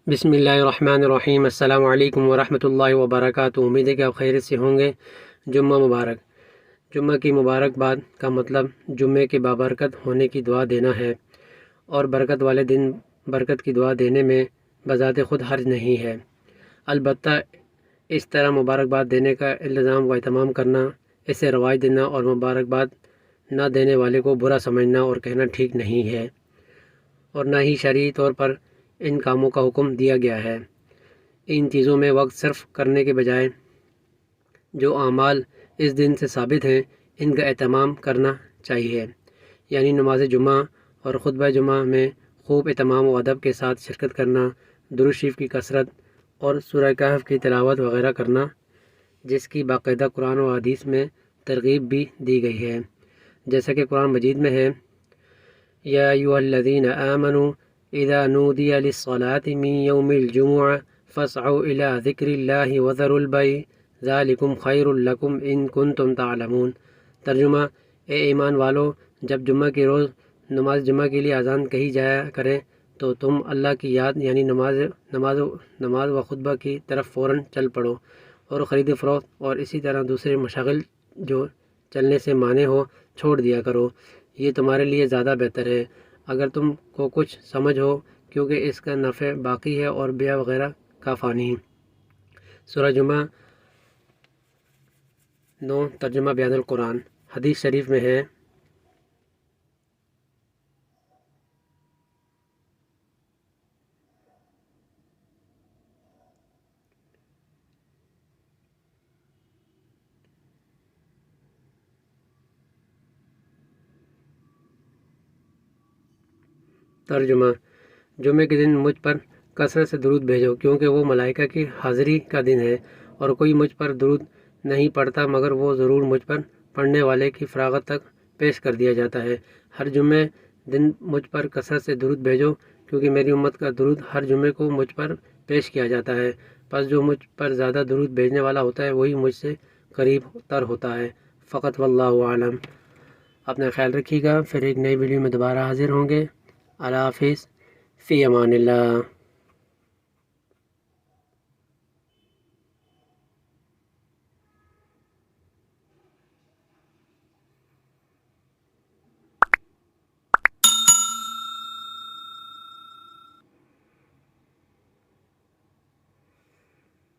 بسم اللہ الرحمن الرحیم۔ السلام علیکم ورحمۃ اللہ وبرکاتہ۔ امید ہے کہ آپ خیریت سے ہوں گے۔ جمعہ مبارک۔ جمعہ کی مبارکباد کا مطلب جمعے کے بابرکت ہونے کی دعا دینا ہے، اور برکت والے دن برکت کی دعا دینے میں بذات خود حرج نہیں ہے۔ البتہ اس طرح مبارکباد دینے کا الزام و اہتمام کرنا، اسے رواج دینا اور مبارکباد نہ دینے والے کو برا سمجھنا اور کہنا ٹھیک نہیں ہے، اور نہ ہی شرعی طور پر ان کاموں کا حکم دیا گیا ہے۔ ان چیزوں میں وقت صرف کرنے کے بجائے جو اعمال اس دن سے ثابت ہیں ان کا اہتمام کرنا چاہیے، یعنی نماز جمعہ اور خطبہ جمعہ میں خوب اہتمام و ادب کے ساتھ شرکت کرنا، درود شریف کی کثرت اور سورہ کہف کی تلاوت وغیرہ کرنا، جس کی باقاعدہ قرآن و حدیث میں ترغیب بھی دی گئی ہے، جیسا کہ قرآن مجید میں ہے: یا ایھا الذین آمنوا اذا نودی للصلاة من یوم الجمعہ فاسعوا الی ذکر اللہ وذروا البیع ذالکم خیر لکم ان کنتم تعلمون۔ ترجمہ: اے ایمان والو، جب جمعہ کے روز نماز جمعہ کے لیے اذان کہی جایا کرے تو تم اللہ کی یاد یعنی نماز و خطبہ کی طرف فوراً چل پڑو، اور خرید و فروخت اور اسی طرح دوسرے مشاغل جو چلنے سے مانع ہو چھوڑ دیا کرو، یہ تمہارے لیے زیادہ بہتر ہے اگر تم کو کچھ سمجھ ہو، کیونکہ اس کا نفع باقی ہے اور بیع وغیرہ کا فانی۔ سورہ جمعہ 9۔ ترجمہ بیان القرآن۔ حدیث شریف میں ہے: ترجمہ: جمعے کے دن مجھ پر کثرت سے درود بھیجو، کیونکہ وہ ملائکہ کی حاضری کا دن ہے، اور کوئی مجھ پر درود نہیں پڑھتا مگر وہ ضرور مجھ پر پڑھنے والے کی فراغت تک پیش کر دیا جاتا ہے۔ ہر جمعے دن مجھ پر کثرت سے درود بھیجو، کیونکہ میری امت کا درود ہر جمعے کو مجھ پر پیش کیا جاتا ہے، پس جو مجھ پر زیادہ درود بھیجنے والا ہوتا ہے وہی مجھ سے قریب تر ہوتا ہے۔ فقط واللہ عالم۔ اپنا خیال رکھیے گا، پھر ایک نئی ویڈیو میں دوبارہ حاضر ہوں گے۔ اللہ حافظ، فی امان اللہ۔